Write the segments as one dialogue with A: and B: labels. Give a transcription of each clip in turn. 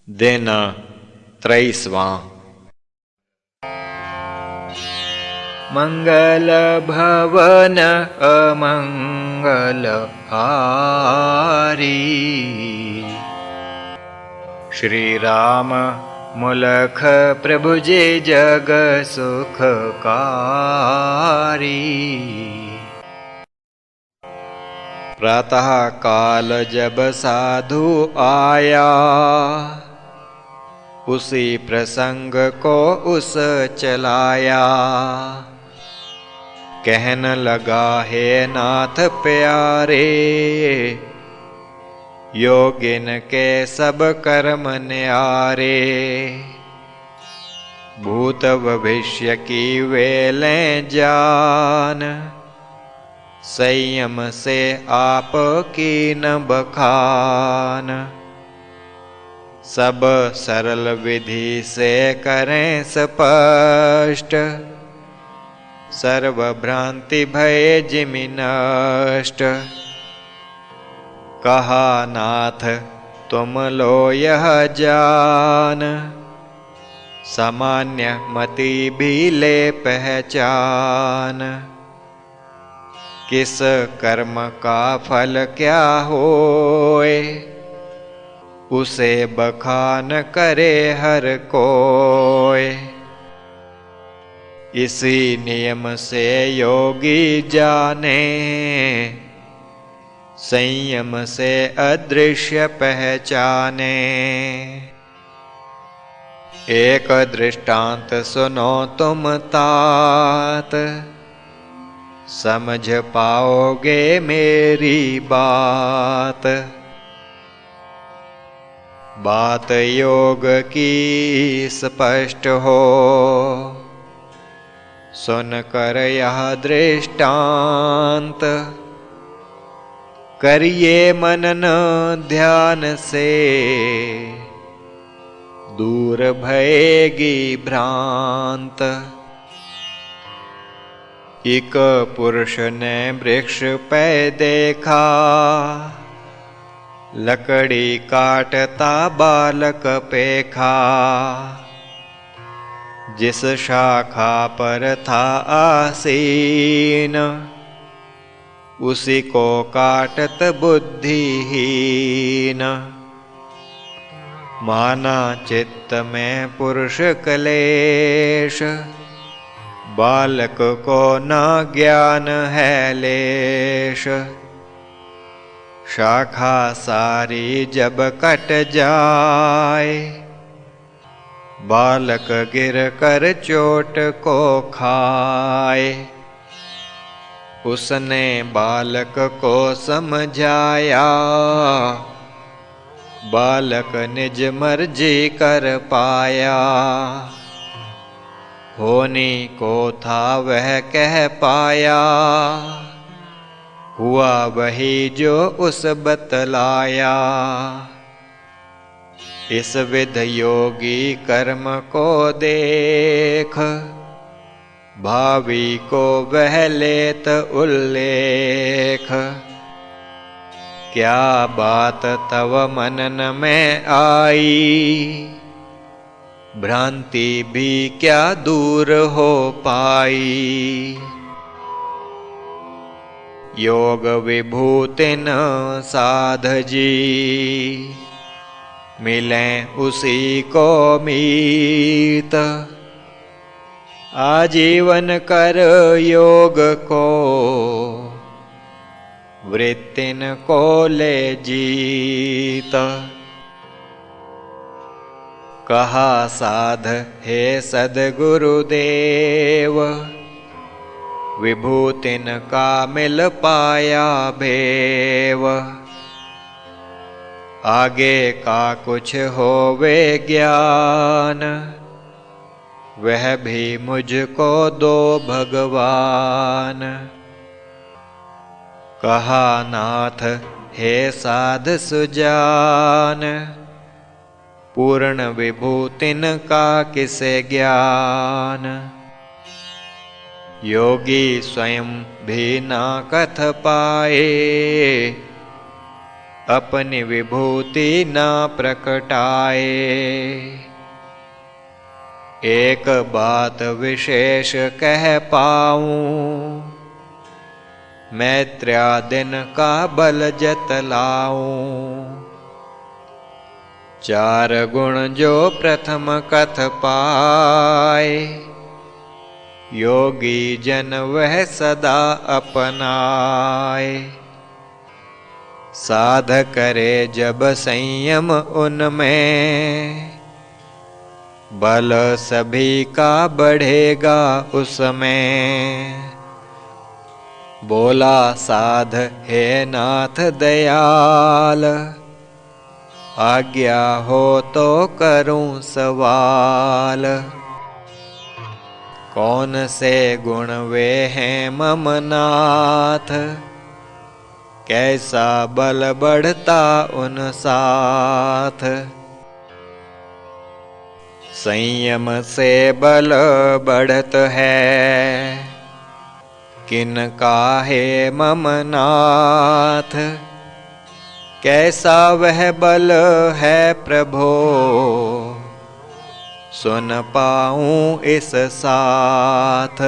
A: दिन 23वां।
B: मंगल भवन अमंगल हारी, श्री राम मुलख प्रभु जे जग सुखकारी।
A: प्रातः काल जब साधु आया, उसी प्रसंग को उस चलाया। कहन लगा हे नाथ प्यारे, योगिन के सब कर्म न्यारे। भूत भविष्य की वेलें जान, संयम से आप की न बखान। सब सरल विधि से करें स्पष्ट, सर्व भ्रांति भय जिमि नष्ट। कहा नाथ तुम लो यह जान, सामान्य मति भी ले पहचान। किस कर्म का फल क्या होए, उसे बखान करे हर कोय। इसी नियम से योगी जाने, संयम से अदृश्य पहचाने। एक दृष्टांत सुनो तुम तात, समझ पाओगे मेरी बात। बात योग की स्पष्ट हो, सुन कर यह दृष्टांत। करिए मनन ध्यान से, दूर भयेगी भ्रांत। एक पुरुष ने वृक्ष पे देखा, लकड़ी काटता बालक पेखा। जिस शाखा पर था आसीन, उसी को काटत बुद्धिहीन। माना चित्त में पुरुष कलेश, बालक को न ज्ञान है लेश। शाखा सारी जब कट जाए, बालक गिर कर चोट को खाए। उसने बालक को समझाया, बालक निज मर्जी कर पाया। होनी को था वह कह पाया, हुआ वही जो उस बतलाया। इस विध योगी कर्म को देख, भावी को वह लेत उल्लेख। क्या बात तव मनन में आई, भ्रांति भी क्या दूर हो पाई। योग विभूतिन साध जी, मिलें उसी को मीत। आजीवन कर योग को, वृत्तिन को ले जीत। कहा साध हे सद्गुरुदेव, विभूतिन का मिल पाया भेव। आगे का कुछ होवे ज्ञान, वह भी मुझको दो भगवान। कहा नाथ हे साध सुजान, पूर्ण विभूतिन का किसे ज्ञान। योगी स्वयं भी ना कथ पाए, अपनी विभूति न प्रकटाए। एक बात विशेष कह पाऊं, मैत्र्यादिन का बल जतलाऊं। चार गुण जो प्रथम कथ पाए, योगी जन वह सदा अपनाए। साध करे जब संयम उनमें, बल सभी का बढ़ेगा उसमें। बोला साध हे नाथ दयाल, आज्ञा हो तो करूं सवाल। कौन से गुण वे हैं मम नाथ, कैसा बल बढ़ता उन साथ। संयम से बल बढ़त है, किन काहे मम नाथ। कैसा वह बल है प्रभो, सुन पाऊं इस साथ।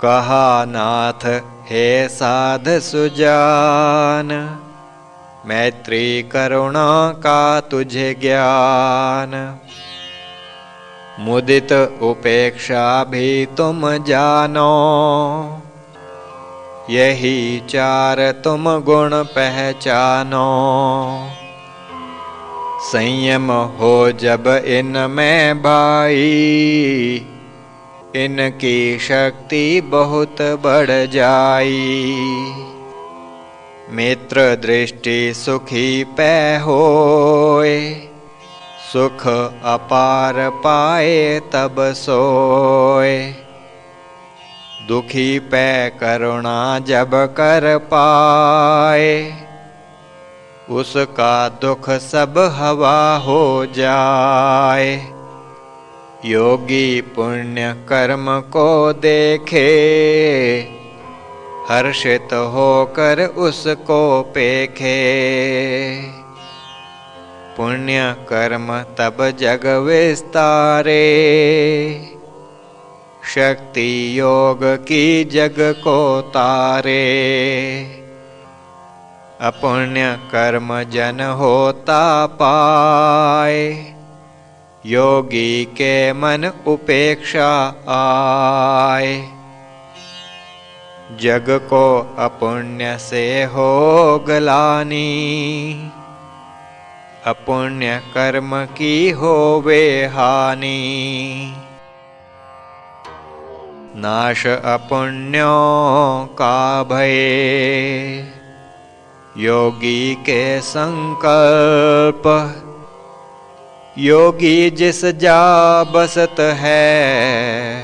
A: कहा नाथ हे साध सुजान, मैत्री करुणा का तुझे ज्ञान। मुदित उपेक्षा भी तुम जानो, यही चार तुम गुण पहचानो। संयम हो जब इनमें भाई, इनकी शक्ति बहुत बढ़ जाई। मित्र दृष्टि सुखी पै होए, सुख अपार पाए तब सोए। दुखी पै करुणा जब कर पाए, उसका दुख सब हवा हो जाए। योगी पुण्य कर्म को देखे, हर्षित होकर उसको पेखे। पुण्य कर्म तब जग विस्तारे, शक्ति योग की जग को तारे। अपुण्य कर्म जन होता पाए, योगी के मन उपेक्षा आए। जग को अपुण्य से हो ग्लानि, अपुण्य कर्म की होवे हानि। नाश अपुण्यों का भय, योगी के संकल्प। योगी जिस जा बसत है,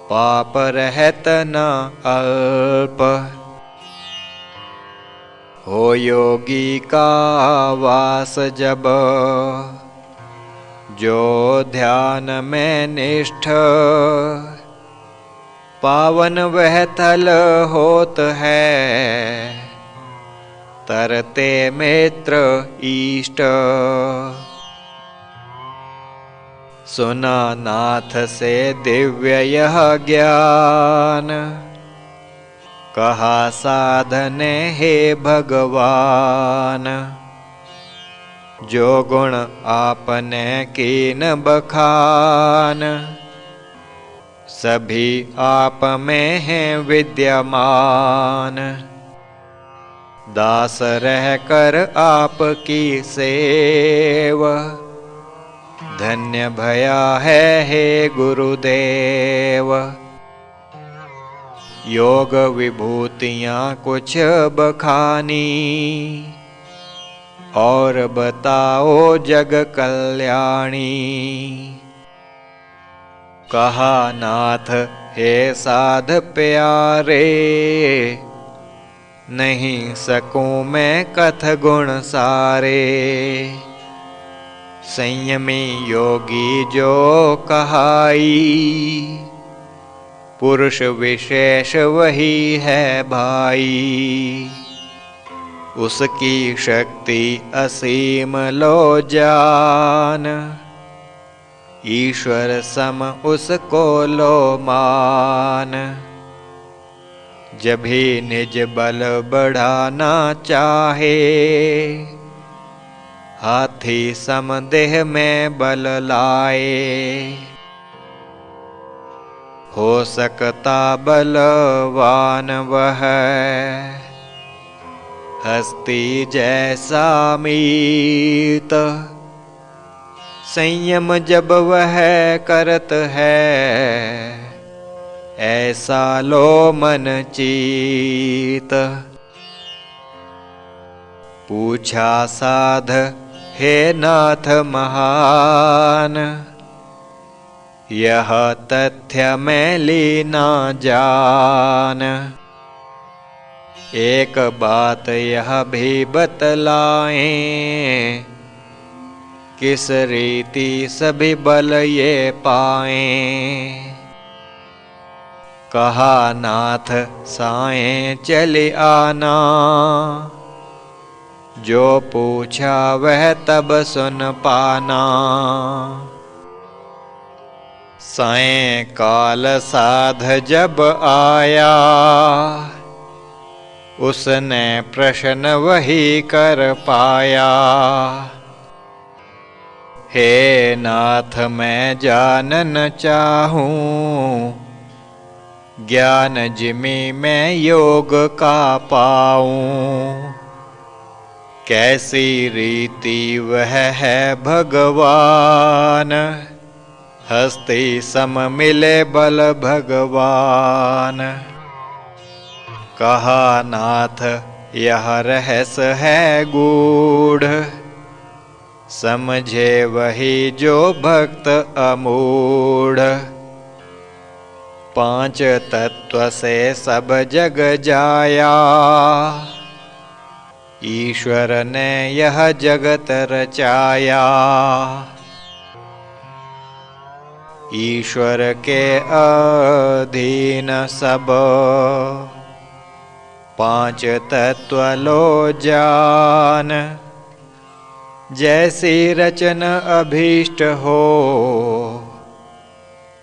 A: पाप रहत न अल्प। हो योगी का वास जब, जो ध्यान में निष्ठ। पावन वह थल होत है, तरते मित्र इष्ट। सुना नाथ से दिव्य यह ज्ञान, कहा साधने हे भगवान। जो गुण आपने कीन बखान, सभी आप में हैं विद्यमान। दास रह कर आपकी सेव, धन्य भया है हे गुरुदेव। योग विभूतियाँ कुछ बखानी, और बताओ जग कल्याणी। कहा नाथ हे साध प्यारे, नहीं सकूं मैं कथ गुण सारे। संयमी योगी जो कहाई, पुरुष विशेष वही है भाई।
B: उसकी शक्ति असीम लो जान, ईश्वर सम उसको लो मान। जब ही निज बल बढ़ाना चाहे, हाथी सम देह में बल लाए। हो सकता बलवान वह, हस्ती जैसा मीत। संयम जब वह करत है, ऐसा लो मन चीत। पूछा साध हे नाथ महान, यह तथ्य मैं लीना जान। एक बात यह भी बतलाएं, किस रीति सभी बल ये पाएं। कहा नाथ साएं चले आना, जो पूछा वह तब सुन पाना। सायंकाल साध जब आया, उसने प्रश्न वही कर पाया। हे नाथ मैं जानन चाहूं, ज्ञान जिमि मैं योग का पाऊं। कैसी रीति वह है भगवान, हस्ती सम मिले बल भगवान। कहा नाथ यह रहस्य है गूढ़, समझे वही जो भक्त अमूढ़। पांच तत्व से सब जग जाया, ईश्वर ने यह जगत रचाया। ईश्वर के अधीन सब, पांच तत्व लो जान। जैसी रचन अभीष्ट हो,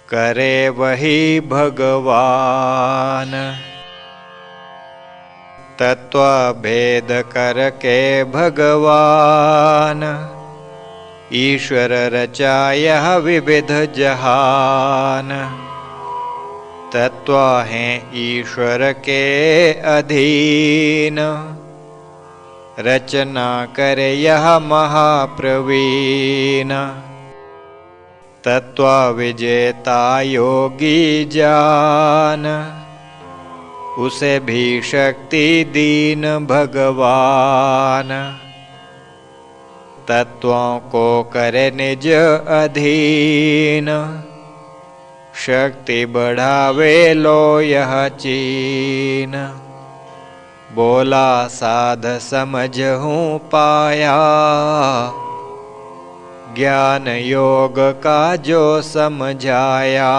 B: करे वही भगवान। तत्व भेद करके भगवान, ईश्वर रचाया विविध जहान। तत्व हैं ईश्वर के अधीन, रचना करे यह महाप्रवीण। तत्व विजेता योगी जान, उसे भी शक्ति दीन भगवान। तत्वों को करे निज अधीन, शक्ति बढ़ावे लो यह चीन। बोला साध समझूं पाया, ज्ञान योग का जो समझाया।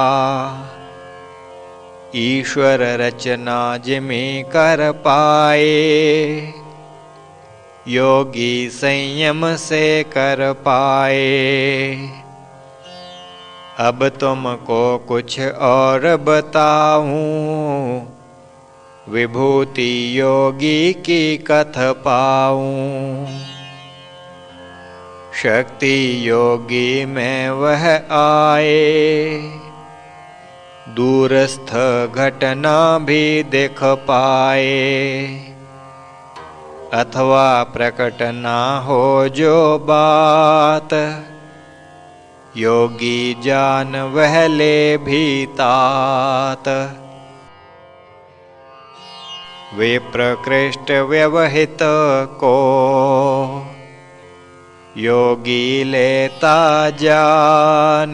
B: ईश्वर रचना जिमि कर पाए, योगी संयम से कर पाए। अब तुमको कुछ और बताऊं, विभूति योगी की कथ पाऊं। शक्ति योगी में वह आए, दूरस्थ घटना भी देख पाए। अथवा प्रकट ना हो जो बात, योगी जान वह ले भी तात। विप्रकृष्ट व्यवहित को, योगी लेता जान।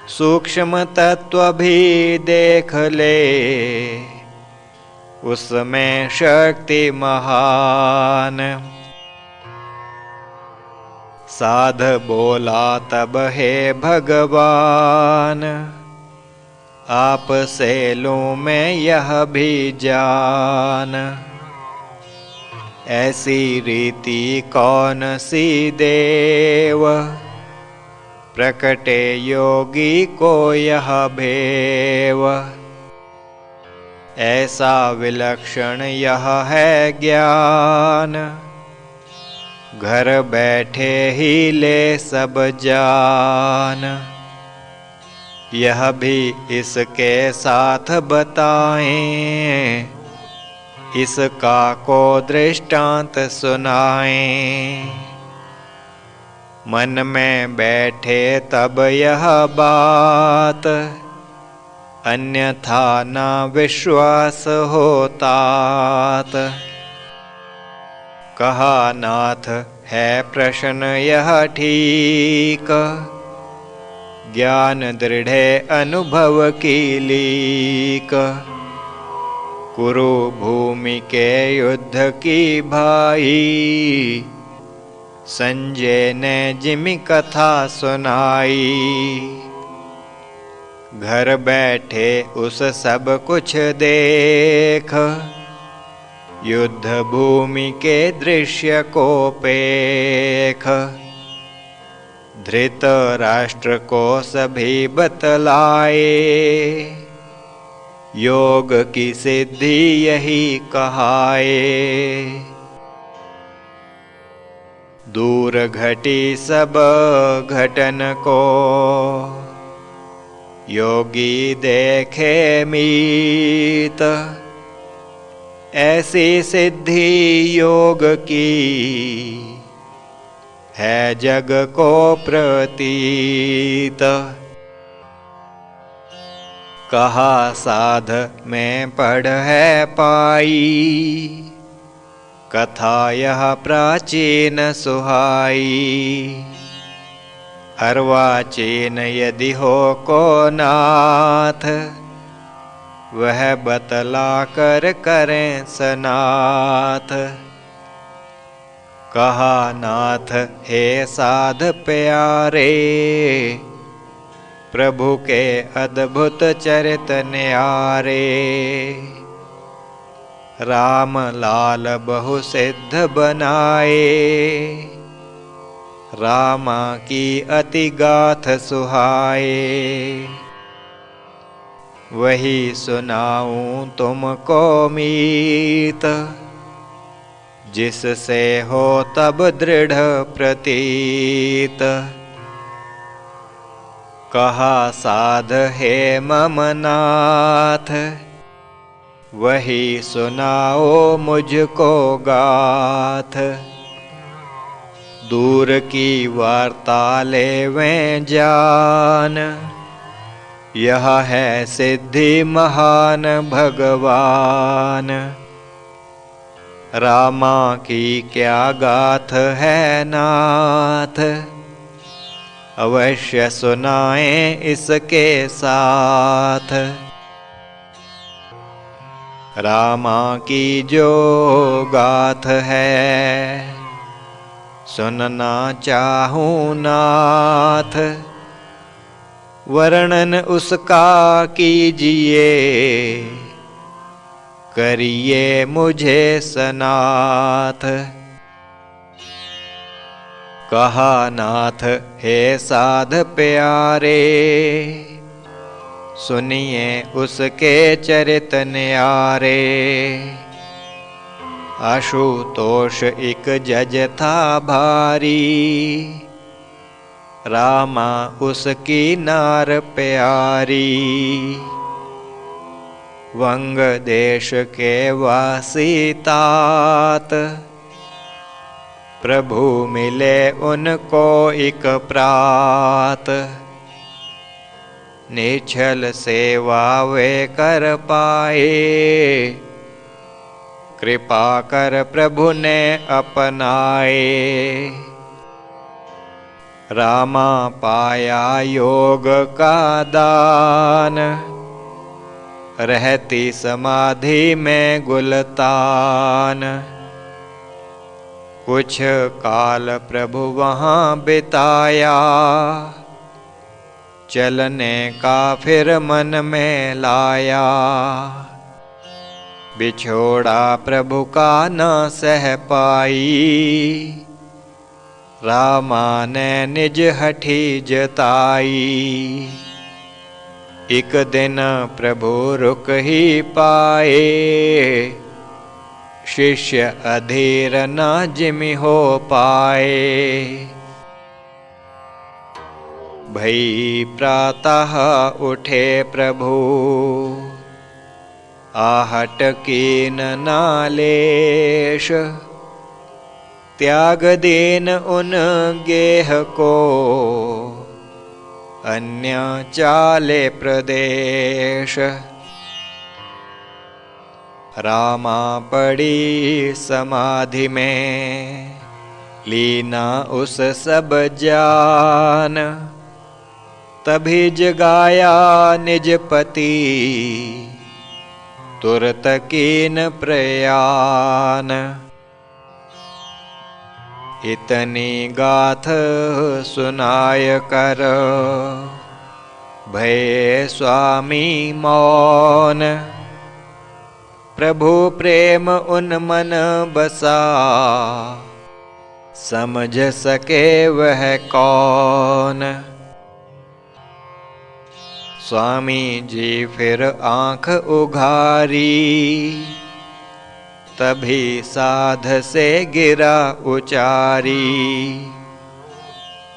B: सूक्ष्म तत्व भी देख ले, उसमें शक्ति महान। साध बोला तब हे भगवान, आप से लूं मैं यह भी जान। ऐसी रीति कौन सी देव, प्रकटे योगी को यह भेव। ऐसा विलक्षण यह है ज्ञान, घर बैठे ही ले सब जान। यह भी इसके साथ बताएं, इसका को दृष्टांत सुनाएं। मन में बैठे तब यह बात, अन्यथा न विश्वास होतात। कहा नाथ है प्रश्न यह ठीक, ज्ञान दृढ़ अनुभव की लीक। कुरु भूमि के युद्ध की भाई, संजय ने जिमि कथा सुनाई। घर बैठे उस सब कुछ देख, युद्ध भूमि के दृश्य को पेख। धृतराष्ट्र को सभी बतलाए, योग की सिद्धि यही कहाए। दूर घटी सब घटन को, योगी देखे मीत। ऐसी सिद्धि योग की, है जग को प्रतीत। कहा साध में पढ़ है पाई, कथा यह प्राचीन सुहाई। अर्वाचीन यदि हो को नाथ, वह बतला कर करें सनाथ। कहा नाथ हे साध प्यारे, प्रभु के अद्भुत चरित न्यारे। राम लाल बहु सिद्ध बनाए, रामा की अति गाथ सुहाए। वही सुनाऊं तुमको मीत, जिससे हो तब दृढ़ प्रतीत। कहा साध हे मम नाथ, वही सुनाओ मुझको गाथ। दूर की वार्ता लेवें जान, यह है सिद्धि महान भगवान। रामा की क्या गाथ है नाथ, अवश्य सुनाएं इसके साथ। रामा की जो गाथ है, सुनना चाहूं नाथ। वर्णन उसका कीजिए, करिए मुझे सनाथ। कहा नाथ हे साध प्यारे, सुनिए उसके चरित न्यारे। आशुतोष एक जज था भारी, रामा उसकी नार प्यारी। वंग देश के वासी तात, प्रभु मिले उनको एक प्रात। निश्चल सेवा वे कर पाए, कृपा कर प्रभु ने अपनाए। रामा पाया योग का दान, रहती समाधि में गुलतान। कुछ काल प्रभु वहाँ बिताया, चलने का फिर मन में लाया। बिछोड़ा प्रभु का न सह पाई, रामा ने निज हठी जताई। एक दिन प्रभु रुक ही पाए, शिष्य अधीर न जिमि हो पाए। भई प्रातः उठे प्रभु, आहट कीन नालेश। त्याग दीन उन गेह को, अन्य चाले प्रदेश। रामा पड़ी समाधि में, लीना उस सब जान। तभी जगाया निज पति, तुरत कीन प्रयान। इतनी गाथ सुनाय कर, भये स्वामी मौन। प्रभु प्रेम उन मन बसा, समझ सके वह कौन। स्वामी जी फिर आँख उघारी, तभी साध से गिरा उचारी।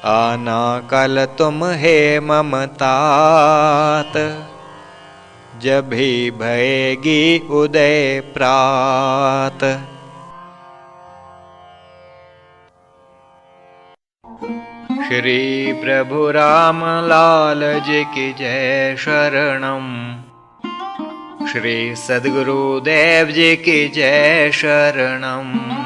B: आना कल तुम हे ममतात, जभी भयेगी उदय प्रात। श्री प्रभु राम लाल जी की जय शरणम। श्री सद्गुरुदेव जी की जय शरणम।